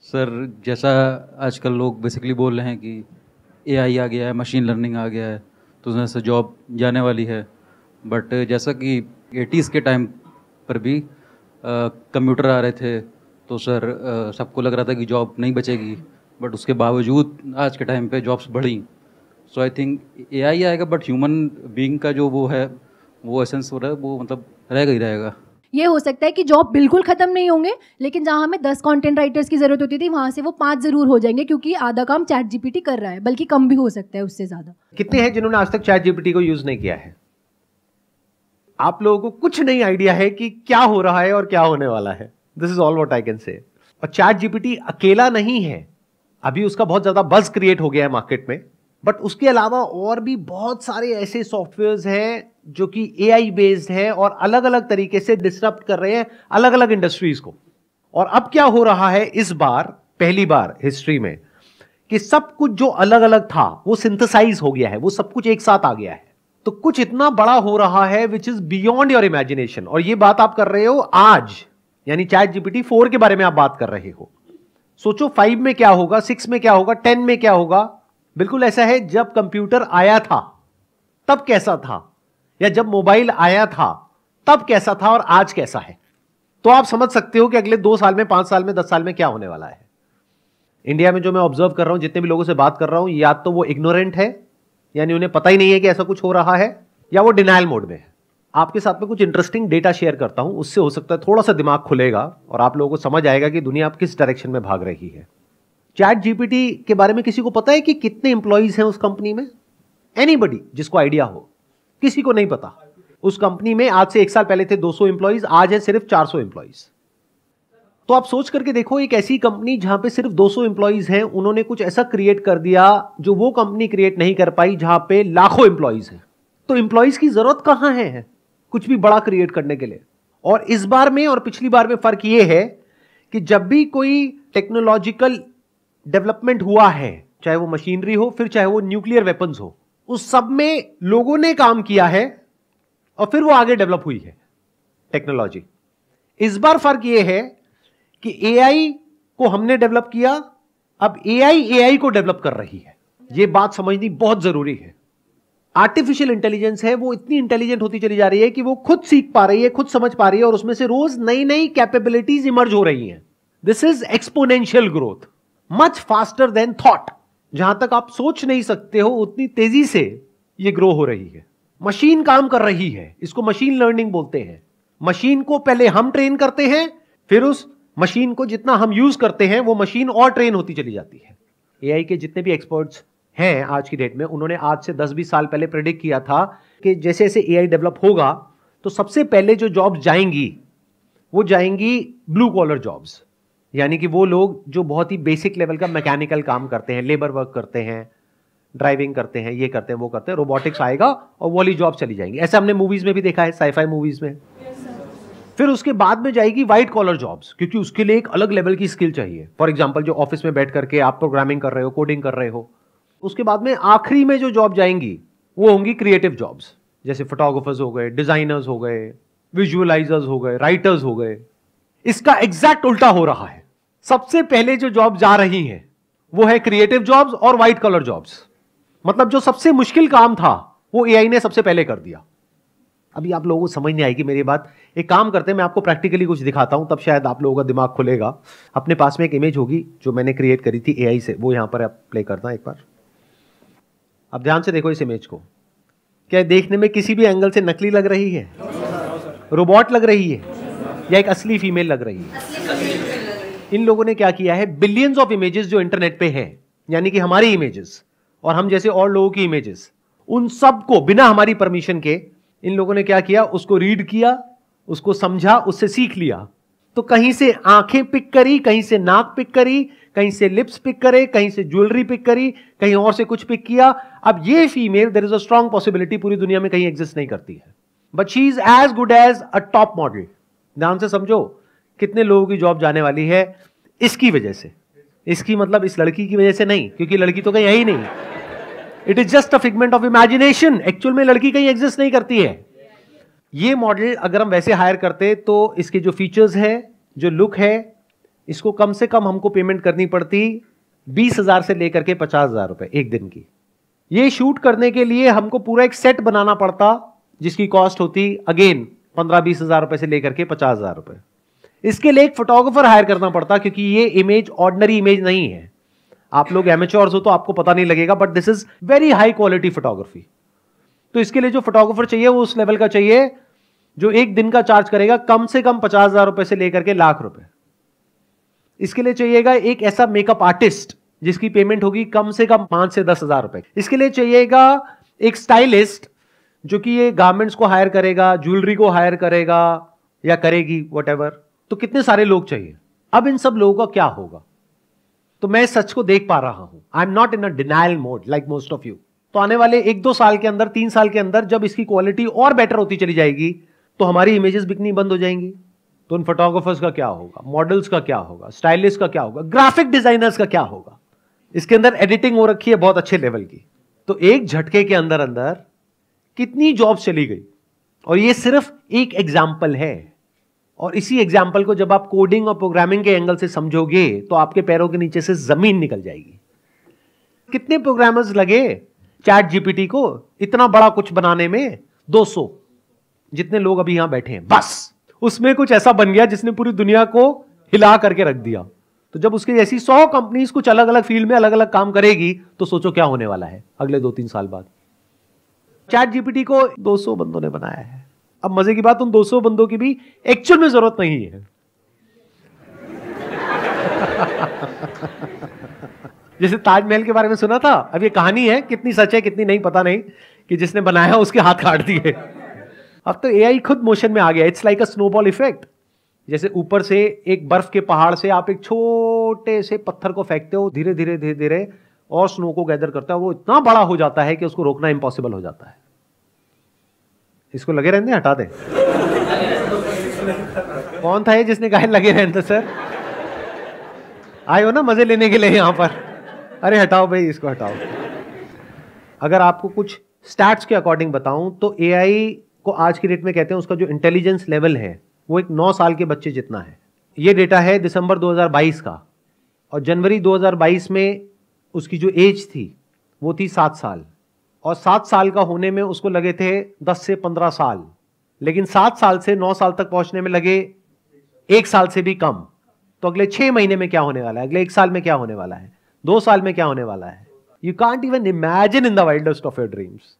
Sir, जैसा आजकल लोग बेसिकली बोल रहे हैं कि एआई आ गया है, मशीन लर्निंग आ गया है, तो उसमें से जॉब जाने वाली है। बट जैसा कि 80s के टाइम पर भी कंप्यूटर आ रहे थे, तो सर सबको लग रहा था कि जॉब नहीं बचेगी, बट उसके बावजूद आज के टाइम पे जॉब्स बढ़ी। सो आई थिंक एआई आएगा, बट ह्यूमन बीइंग का जो वो है, वो एसेंस हो रहा है, वो मतलब रहेगा ही रहेगा। ये हो सकता है कि जॉब बिल्कुल खत्म नहीं होंगे, लेकिन जहां हमें 10 कंटेंट राइटर्स की जरूरत होती थी वहां से वो 5 जरूर हो जाएंगे, क्योंकि आधा काम चैट जीपीटी कर रहा है, बल्कि कम भी हो सकता है उससे ज्यादा। कितने हैं जिन्होंने आज तक चैट जीपीटी को यूज नहीं किया है? आप लोगों को कुछ नहीं आइडिया है कि क्या हो रहा है और क्या होने वाला है। This is all what I can say. और चैट जीपीटी अकेला नहीं है, अभी उसका बहुत ज्यादा बज क्रिएट हो गया है मार्केट में, बट उसके अलावा और भी बहुत सारे ऐसे सॉफ्टवेयर्स हैं जो कि एआई बेस्ड है और अलग अलग तरीके से डिसरप्ट कर रहे हैं अलग अलग इंडस्ट्रीज को। और अब क्या हो रहा है इस बार, पहली बार हिस्ट्री में, कि सब कुछ जो अलग अलग था वो सिंथेसाइज हो गया है, वो सब कुछ एक साथ आ गया है। तो कुछ इतना बड़ा हो रहा है which is beyond your imagination. और ये बात आप कर रहे हो आज, यानी चैट जीपीटी 4 के बारे में आप बात कर रहे हो। सोचो 5 में क्या होगा, 6 में क्या होगा, 10 में क्या होगा। बिल्कुल ऐसा है, जब कंप्यूटर आया था तब कैसा था, या जब मोबाइल आया था तब कैसा था, और आज कैसा है। तो आप समझ सकते हो कि अगले 2 साल में, 5 साल में, 10 साल में क्या होने वाला है। इंडिया में जो मैं ऑब्जर्व कर रहा हूं, जितने भी लोगों से बात कर रहा हूं, या तो वो इग्नोरेंट है, यानी उन्हें पता ही नहीं है कि ऐसा कुछ हो रहा है, या वो डिनायल मोड में है। आपके साथ में कुछ इंटरेस्टिंग डेटा शेयर करता हूं, उससे हो सकता है थोड़ा सा दिमाग खुलेगा और आप लोगों को समझ आएगा कि दुनिया अब किस डायरेक्शन में भाग रही है। चैट जीपीटी के बारे में किसी को पता है कि कितने इंप्लॉइज हैं उस कंपनी में? एनीबडी जिसको आइडिया हो? किसी को नहीं पता। उस कंपनी में आज से 1 साल पहले थे 200 इंप्लॉइज, आज है सिर्फ 400 इंप्लॉइज। तो आप सोच करके देखो, एक ऐसी कंपनी जहां पे सिर्फ 200 इंप्लॉइज हैं, उन्होंने कुछ ऐसा क्रिएट कर दिया जो वो कंपनी क्रिएट नहीं कर पाई जहां पे लाखों इंप्लॉइज हैं। तो इंप्लॉइज की जरूरत कहां है कुछ भी बड़ा क्रिएट करने के लिए। और इस बार में और पिछली बार में फर्क यह है कि जब भी कोई टेक्नोलॉजिकल डेवलपमेंट हुआ है, चाहे वो मशीनरी हो, फिर चाहे वो न्यूक्लियर वेपन्स हो, उस सब में लोगों ने काम किया है और फिर वो आगे डेवलप हुई है टेक्नोलॉजी। इस बार फर्क यह है कि एआई को हमने डेवलप किया, अब एआई को डेवलप कर रही है। यह बात समझनी बहुत जरूरी है। आर्टिफिशियल इंटेलिजेंस है, वो इतनी इंटेलिजेंट होती चली जा रही है कि वो खुद सीख पा रही है, खुद समझ पा रही है, और उसमें से रोज नई नई कैपेबिलिटीज इमर्ज हो रही हैं। This is exponential growth, much faster than thought. जहां तक आप सोच नहीं सकते हो उतनी तेजी से यह ग्रो हो रही है। मशीन काम कर रही है, इसको मशीन लर्निंग बोलते हैं। मशीन को पहले हम ट्रेन करते हैं, फिर उस मशीन को जितना हम यूज करते हैं वो मशीन और ट्रेन होती चली जाती है। एआई के जितने भी एक्सपर्ट्स हैं आज की डेट में, उन्होंने आज से 10-20 साल पहले प्रेडिक्ट किया था कि जैसे जैसे एआई डेवलप होगा तो सबसे पहले जो जॉब्स जाएंगी वो जाएंगी ब्लू कॉलर जॉब्स, यानी कि वो लोग जो बहुत ही बेसिक लेवल का मैकेनिकल काम करते हैं, लेबर वर्क करते हैं, ड्राइविंग करते हैं, ये करते हैं, वो करते हैं। रोबोटिक्स आएगा और वो वाली जॉब चली जाएंगी। ऐसा हमने मूवीज में भी देखा है, साईफाई मूवीज में। फिर उसके बाद में जाएगी व्हाइट कॉलर जॉब्स, क्योंकि उसके लिए एक अलग लेवल की स्किल चाहिए। फॉर एग्जांपल जो ऑफिस में बैठ करके आप प्रोग्रामिंग कर रहे हो, कोडिंग कर रहे हो। उसके बाद में आखिरी में जो जॉब जाएंगी वो होंगी क्रिएटिव जॉब्स, जैसे फोटोग्राफर्स हो गए, डिजाइनर्स हो गए, विजुअलाइजर्स हो गए, राइटर्स हो गए। इसका एग्जैक्ट उल्टा हो रहा है। सबसे पहले जो जॉब जा रही हैं वो है क्रिएटिव जॉब्स और व्हाइट कॉलर जॉब्स। मतलब जो सबसे मुश्किल काम था वो एआई ने सबसे पहले कर दिया। अभी आप लोगों को समझ नहीं आएगी मेरी बात। एक काम करते हैं, मैं आपको प्रैक्टिकली कुछ दिखाता हूं, तब शायद आप लोगों का दिमाग खुलेगा। अपने पास में एक इमेज होगी जो मैंने क्रिएट करी थी एआई से, वो यहां पर आप प्ले करता एक बार। अब ध्यान से देखो इस इमेज को। क्या देखने में किसी भी एंगल से नकली लग रही है? रोबोट लग रही है या एक असली फीमेल लग रही है? इन लोगों ने क्या किया है, बिलियंस ऑफ इमेजेस जो इंटरनेट पे हैं, यानी कि हमारी इमेजेस और हम जैसे और लोगों की इमेजेस, उन सबको बिना हमारी परमिशन के इन लोगों ने क्या किया, उसको रीड किया, उसको समझा, उससे सीख लिया। तो कहीं से आंखें पिक करी, कहीं से नाक पिक करी, कहीं से लिप्स पिक करे, कहीं से ज्वेलरी पिक करी, कहीं और से कुछ पिक किया। अब ये female, there is a strong possibility, पूरी दुनिया में कहीं एग्जिस्ट नहीं करती है, but she is as good as a top model. ध्यान से समझो कितने लोगों की जॉब जाने वाली है इसकी वजह से। इसकी मतलब इस लड़की की वजह से नहीं, क्योंकि लड़की तो कहीं है ही नहीं। It is just a figment of imagination. Actual में लड़की कहीं एग्जिस्ट नहीं करती है। ये मॉडल अगर हम वैसे हायर करते तो इसके जो फीचर्स है, जो लुक है, इसको कम से कम हमको पेमेंट करनी पड़ती 20,000 से लेकर के 50,000 रुपए एक दिन की। ये शूट करने के लिए हमको पूरा एक सेट बनाना पड़ता जिसकी कॉस्ट होती अगेन 15-20 हजार रुपए से लेकर के 50,000 रुपए। इसके लिए एक फोटोग्राफर हायर करना पड़ता क्योंकि ये इमेज ऑर्डिनरी इमेज नहीं है। आप लोग एमेच्योर्स हो तो आपको पता नहीं लगेगा, but this is very high quality photography. तो इसके लिए जो फोटोग्राफर चाहिए वो उस लेवल का चाहिए जो एक दिन का चार्ज करेगा कम से कम 50,000 रुपए से लेकर के लाख रुपए। इसके लिए चाहिएगा एक ऐसा मेकअप आर्टिस्ट जिसकी पेमेंट होगी कम से कम 5 से 10 हजार रुपए। इसके लिए चाहिएगा एक स्टाइलिस्ट जो कि ये गारमेंट्स को हायर करेगा, ज्वेलरी को हायर करेगा या करेगी व्हाटएवर। तो कितने सारे लोग चाहिए। अब इन सब लोगों का क्या होगा? तो मैं सच को देख पा रहा हूं। I am not in a denial mode like most of you. तो आने वाले 1-2 साल के अंदर, 3 साल के अंदर जब इसकी क्वालिटी और बेटर होती चली जाएगी तो हमारी इमेजेस बिकनी बंद हो जाएंगी। तो उन फोटोग्राफर्स का क्या होगा, मॉडल्स का क्या होगा, स्टाइलिस्ट का क्या होगा, ग्राफिक डिजाइनर्स का क्या होगा? इसके अंदर एडिटिंग हो रखी है बहुत अच्छे लेवल की। तो एक झटके के अंदर अंदर कितनी जॉब्स चली गई। और ये सिर्फ एक एग्जाम्पल है। और इसी एग्जाम्पल को जब आप कोडिंग और प्रोग्रामिंग के एंगल से समझोगे तो आपके पैरों के नीचे से जमीन निकल जाएगी। कितने प्रोग्रामर्स लगे चैट जीपीटी को इतना बड़ा कुछ बनाने में? 200 जितने लोग अभी यहां बैठे हैं, बस उसमें कुछ ऐसा बन गया जिसने पूरी दुनिया को हिला करके रख दिया। तो जब उसके जैसी 100 कंपनीज कुछ अलग अलग फील्ड में अलग अलग काम करेगी तो सोचो क्या होने वाला है अगले 2-3 साल बाद। चैट जीपीटी को 200 बंदों ने बनाया है। अब मजे की बात, उन 200 बंदों की भी एक्चुअल में जरूरत नहीं है। जैसे ताजमहल के बारे में सुना था, अब ये कहानी है, कितनी सच है कितनी नहीं पता नहीं, कि जिसने बनाया उसके हाथ काट दिए। अब तो एआई खुद मोशन में आ गया। It's like a snowball effect. जैसे ऊपर से एक बर्फ के पहाड़ से आप एक छोटे से पत्थर को फेंकते हो, धीरे धीरे धीरे धीरे और स्नो को गैदर करता है, वो इतना बड़ा हो जाता है कि उसको रोकना इम्पॉसिबल हो जाता है। इसको लगे रहने हटा दें। कौन था ये जिसने कहा लगे रहने? सर आए हो ना मजे लेने के लिए यहां पर? अरे हटाओ भाई, इसको हटाओ। अगर आपको कुछ स्टैट्स के अकॉर्डिंग बताऊं तो एआई को आज की डेट में कहते हैं उसका जो इंटेलिजेंस लेवल है वो एक 9 साल के बच्चे जितना है। ये डेटा है दिसंबर 2022 का, और जनवरी 2022 में उसकी जो एज थी वो थी 7 साल, और 7 साल का होने में उसको लगे थे 10 से 15 साल, लेकिन 7 साल से 9 साल तक पहुंचने में लगे 1 साल से भी कम। तो अगले 6 महीने में क्या होने वाला है, अगले 1 साल में क्या होने वाला है, 2 साल में क्या होने वाला है? You can't even imagine in the wildest of your dreams.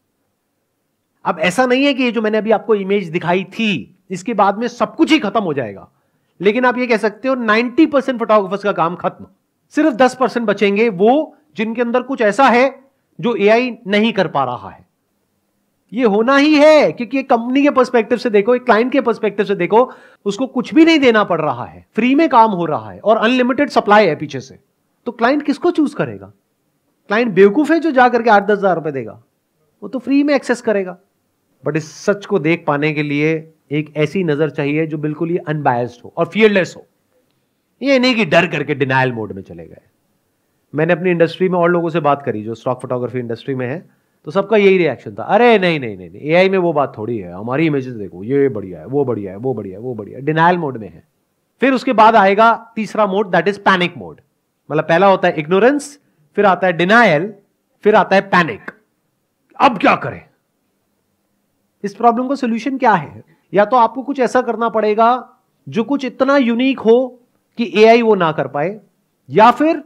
अब ऐसा नहीं है कि ये जो मैंने अभी आपको इमेज दिखाई थी इसके बाद में सब कुछ ही खत्म हो जाएगा, लेकिन आप ये कह सकते हो 90% फोटोग्राफर्स का काम खत्म, सिर्फ 10% बचेंगे वो जिनके अंदर कुछ ऐसा है जो एआई नहीं कर पा रहा है। ये होना ही है, क्योंकि एक कंपनी के पर्सपेक्टिव से देखो, एक क्लाइंट के पर्सपेक्टिव से देखो, उसको कुछ भी नहीं देना पड़ रहा है, फ्री में काम हो रहा है और अनलिमिटेड सप्लाई है पीछे से। तो क्लाइंट किसको चूज करेगा? क्लाइंट बेवकूफ है जो जाकर के 8-10 हजार रुपए देगा? वो तो फ्री में एक्सेस करेगा। बट इस सच को देख पाने के लिए एक ऐसी नजर चाहिए जो बिल्कुल ही अनबायस्ड हो और फियरलेस हो। ये नहीं कि डर करके डिनायल मोड में चले गए। मैंने अपनी इंडस्ट्री में और लोगों से बात करी जो स्टॉक फोटोग्राफी इंडस्ट्री में है, तो सबका यही रिएक्शन था, अरे नहीं नहीं नहीं, एआई में वो बात थोड़ी है, हमारी इमेजेस देखो, ये बढ़िया है, वो बढ़िया है, वो बढ़िया है, वो बढ़िया है। डिनायल मोड में है। फिर उसके बाद आएगा तीसरा mode, that is panic mode. मतलब पहला होता है इग्नोरेंस, फिर आता है डिनायल, फिर आता है पैनिक। अब क्या करें? इस प्रॉब्लम का सोल्यूशन क्या है? या तो आपको कुछ ऐसा करना पड़ेगा जो कुछ इतना यूनिक हो कि एआई वो ना कर पाए, या फिर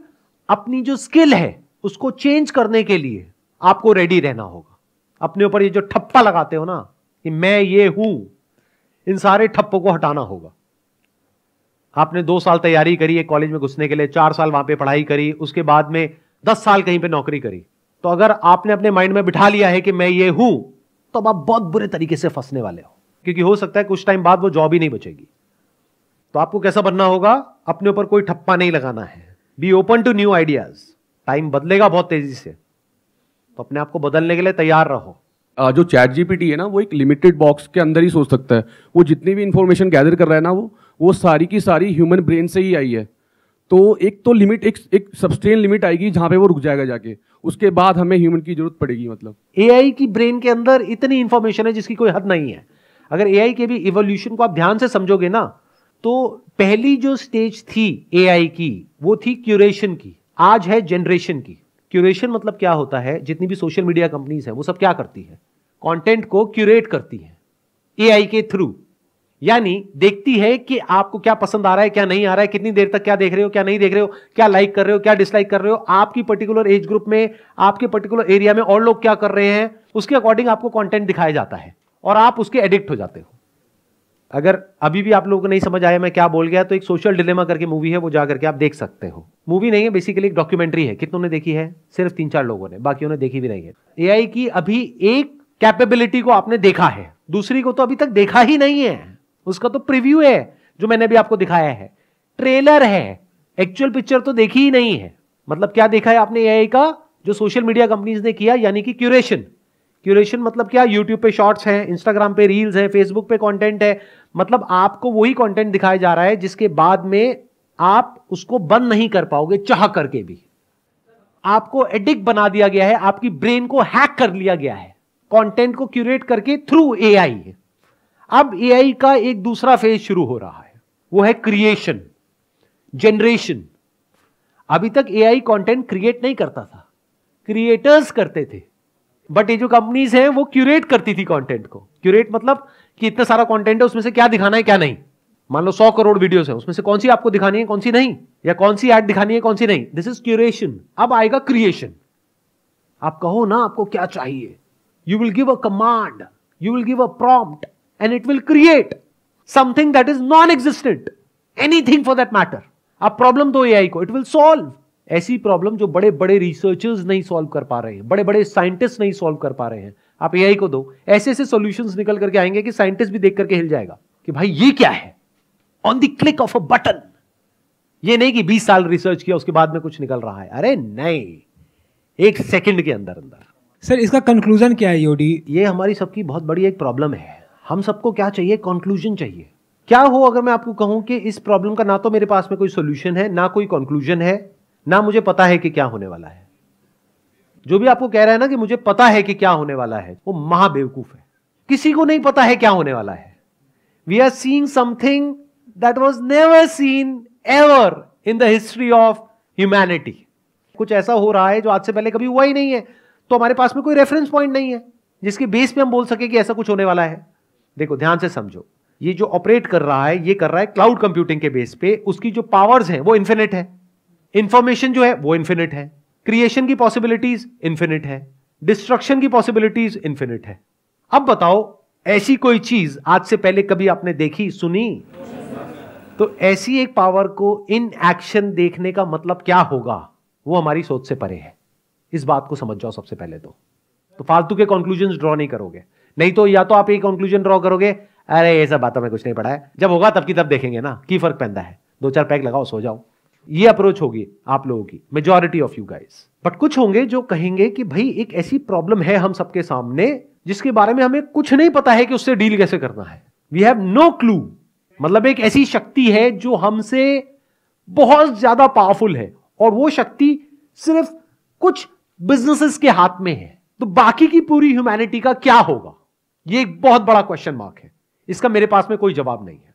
अपनी जो स्किल है उसको चेंज करने के लिए आपको रेडी रहना होगा। अपने ऊपर ये जो ठप्पा लगाते हो ना कि मैं ये हूं, इन सारे ठप्पों को हटाना होगा। आपने 2 साल तैयारी करी है कॉलेज में घुसने के लिए, 4 साल वहां पे पढ़ाई करी, उसके बाद में 10 साल कहीं पे नौकरी करी, तो अगर आपने अपने माइंड में बिठा लिया है कि मैं ये हूं, तो अब आप बहुत बुरे तरीके से फंसने वाले हो, क्योंकि हो सकता है कुछ टाइम बाद वो जॉब ही नहीं बचेगी। तो आपको कैसा बनना होगा? अपने ऊपर कोई ठप्पा नहीं लगाना है। Be open to new ideas. Time बदलेगा बहुत तेजी से, तो अपने आप को बदलने के लिए तैयार रहो। जो चैट जीपीटी है ना, वो एक लिमिटेड बॉक्स के अंदर ही सोच सकता है। वो जितनी भी इंफॉर्मेशन गैदर कर रहा है ना, वो सारी की सारी ह्यूमन ब्रेन से ही आई है। तो एक तो लिमिट, एक सब्सटेन लिमिट आएगी जहां पे वो रुक जाएगा जाके, उसके बाद हमें ह्यूमन की जरूरत पड़ेगी। मतलब एआई की ब्रेन के अंदर इतनी इंफॉर्मेशन है जिसकी कोई हद नहीं है। अगर एआई के भी इवोल्यूशन को आप ध्यान से समझोगे ना, तो पहली जो स्टेज थी एआई की वो थी क्यूरेशन की, आज है जनरेशन की। क्यूरेशन मतलब क्या होता है, जितनी भी सोशल मीडिया कंपनीज हैं वो सब क्या करती है, कंटेंट को क्यूरेट करती है एआई के थ्रू। यानी देखती है कि आपको क्या पसंद आ रहा है, क्या नहीं आ रहा है, कितनी देर तक क्या देख रहे हो, क्या नहीं देख रहे हो, क्या लाइक कर रहे हो, क्या डिसलाइक कर रहे हो, आपकी पर्टिकुलर एज ग्रुप में, आपके पर्टिकुलर एरिया में और लोग क्या कर रहे हैं, उसके अकॉर्डिंग आपको कंटेंट दिखाया जाता है और आप उसके एडिक्ट हो जाते हो। अगर अभी भी आप लोगों को नहीं समझ आया मैं क्या बोल गया, तो एक सोशल डिलेमा करके मूवी है, वो जाकर के आप देख सकते हो। मूवी नहीं है, बेसिकली एक डॉक्यूमेंट्री है। कितनों ने देखी है? सिर्फ 3-4 लोगों ने, बाकियों ने देखी भी नहीं है। एआई की अभी एक कैपेबिलिटी को आपने देखा है, दूसरी को तो अभी तक देखा ही नहीं है। उसका तो प्रीव्यू है जो मैंने भी आपको दिखाया है, ट्रेलर है, एक्चुअल पिक्चर तो देखी ही नहीं है। मतलब क्या देखा है आपने एआई का? जो सोशल मीडिया कंपनीज ने किया, यानी कि क्यूरेशन। क्यूरेशन मतलब क्या? यूट्यूब पे शॉर्ट्स हैं, इंस्टाग्राम पे रील्स हैं, फेसबुक पे कंटेंट है। मतलब आपको वही कंटेंट दिखाया जा रहा है जिसके बाद में आप उसको बंद नहीं कर पाओगे चाह करके भी। आपको एडिक्ट बना दिया गया है, आपकी ब्रेन को हैक कर लिया गया है कंटेंट को क्यूरेट करके थ्रू एआई। अब एआई का एक दूसरा फेज शुरू हो रहा है, वो है क्रिएशन, जनरेशन। अभी तक एआई कंटेंट क्रिएट नहीं करता था, क्रिएटर्स करते थे। बट ये जो कंपनीज हैं वो क्यूरेट करती थी कंटेंट को। क्यूरेट मतलब कि इतना सारा कंटेंट है, उसमें से क्या दिखाना है क्या नहीं। मान लो 100 करोड़ वीडियोस है, उसमें से कौन सी आपको दिखानी है कौन सी नहीं, या कौन सी ऐड दिखानी है कौन सी नहीं। This is curation. अब आएगा क्रिएशन। आप कहो ना आपको क्या चाहिए, you will give a command, you will give a prompt and it will create something that is non-existent, anything for that matter. आप प्रॉब्लम दो एआई को, it will solve। ऐसी प्रॉब्लम जो बड़े बड़े रिसर्चर्स नहीं सॉल्व कर पा रहे हैं, बड़े बड़े साइंटिस्ट नहीं सॉल्व कर पा रहे हैं, आप एआई को दो, ऐसे ऐसे सॉल्यूशंस निकल करके आएंगे कि साइंटिस्ट भी देख करके हिल जाएगा कि भाई ये क्या है, on the click of a button. ये नहीं कि 20 साल रिसर्च किया उसके बाद में कुछ निकल रहा है, अरे नहीं, 1 सेकंड के अंदर अंदर। सर इसका कंक्लूजन क्या है यूडी? ये हमारी सबकी बहुत बड़ी एक प्रॉब्लम है। हम सबको क्या चाहिए? कंक्लूजन चाहिए। क्या हो अगर मैं आपको कहूं कि इस प्रॉब्लम का ना तो मेरे पास में कोई सॉल्यूशन है, ना कोई कंक्लूजन है, ना मुझे पता है कि क्या होने वाला है। जो भी आपको कह रहा है ना कि मुझे पता है कि क्या होने वाला है, वो महाबेवकूफ है। किसी को नहीं पता है क्या होने वाला है। We are seeing something that was never seen ever in the history of humanity. कुछ ऐसा हो रहा है जो आज से पहले कभी हुआ ही नहीं है, तो हमारे पास में कोई रेफरेंस पॉइंट नहीं है जिसके बेस पे हम बोल सके कि ऐसा कुछ होने वाला है। देखो ध्यान से समझो, ये जो ऑपरेट कर रहा है ये कर रहा है क्लाउड कंप्यूटिंग के बेस पे। उसकी जो पावर्स हैं वो इन्फिनिट है, इंफॉर्मेशन जो है वो इन्फिनिट है, क्रिएशन की पॉसिबिलिटीज इन्फिनिट है, डिस्ट्रक्शन की पॉसिबिलिटीज इन्फिनिट है। अब बताओ ऐसी कोई चीज आज से पहले कभी आपने देखी, सुनी? तो ऐसी एक पावर को इन एक्शन देखने का मतलब क्या होगा, वो हमारी सोच से परे है। इस बात को समझ जाओ सबसे पहले तो फालतू के कंक्लूजन्स ड्रॉ नहीं करोगे। नहीं तो या तो आप एक कंक्लूजन ड्रॉ करोगे, अरे ये सब बातों में कुछ नहीं पड़ा है, जब होगा तब की तब देखेंगे ना, की फर्क पैदा है, 2-4 पैक लगाओ सो जाओ। ये अप्रोच होगी आप लोगों की, majority of you guys. But कुछ होंगे जो कहेंगे कि भाई एक ऐसी प्रॉब्लम है हम सबके सामने जिसके बारे में हमें कुछ नहीं पता है कि उससे डील कैसे करना है। We have no clue. मतलब एक ऐसी शक्ति है जो हमसे बहुत ज्यादा पावरफुल है और वो शक्ति सिर्फ कुछ बिजनेसेस के हाथ में है, तो बाकी की पूरी ह्यूमैनिटी का क्या होगा? ये एक बहुत बड़ा क्वेश्चन मार्क है। इसका मेरे पास में कोई जवाब नहीं है।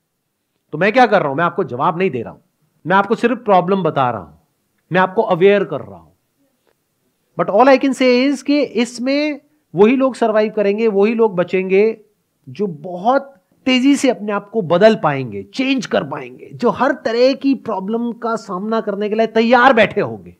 तो मैं क्या कर रहा हूं, मैं आपको जवाब नहीं दे रहा हूं, मैं आपको सिर्फ प्रॉब्लम बता रहा हूं, मैं आपको अवेयर कर रहा हूं। But all I can say is कि इसमें वही लोग सर्वाइव करेंगे, वही लोग बचेंगे जो बहुत तेजी से अपने आप को बदल पाएंगे, चेंज कर पाएंगे, जो हर तरह की प्रॉब्लम का सामना करने के लिए तैयार बैठे होंगे।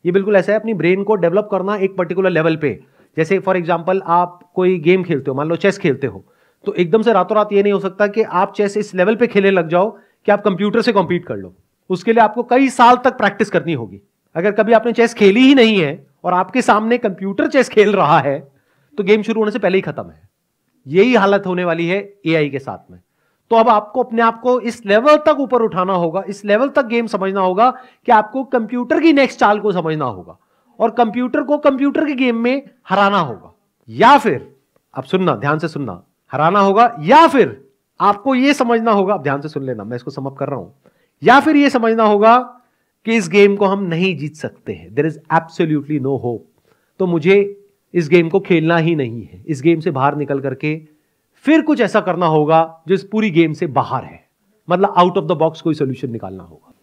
ये बिल्कुल ऐसा है अपनी ब्रेन को डेवलप करना एक पर्टिकुलर लेवल पे। जैसे फॉर एग्जांपल आप कोई गेम खेलते हो, मान लो चेस खेलते हो, तो एकदम से रातों रात ये नहीं हो सकता कि आप चेस इस लेवल पे खेलने लग जाओ कि आप कंप्यूटर से कॉम्पीट कर लो। उसके लिए आपको कई साल तक प्रैक्टिस करनी होगी। अगर कभी आपने चेस खेली ही नहीं है और आपके सामने कंप्यूटर चेस खेल रहा है तो गेम शुरू होने से पहले ही खत्म है। यही हालत होने वाली है एआई के साथ में। तो अब आपको अपने आप को इस लेवल तक ऊपर उठाना होगा, इस लेवल तक गेम समझना होगा कि आपको कंप्यूटर की नेक्स्ट चाल को समझना होगा और कंप्यूटर को कंप्यूटर के गेम में हराना होगा। या फिर अब सुनना, ध्यान से सुनना, हराना होगा या फिर आपको यह समझना होगा, अब ध्यान से सुन लेना, मैं इसको सम अप कर रहा हूं, या फिर यह समझना होगा कि इस गेम को हम नहीं जीत सकते हैं, there is absolutely no hope, तो मुझे इस गेम को खेलना ही नहीं है, इस गेम से बाहर निकल करके फिर कुछ ऐसा करना होगा जो इस पूरी गेम से बाहर है। मतलब आउट ऑफ द बॉक्स कोई सोल्यूशन निकालना होगा।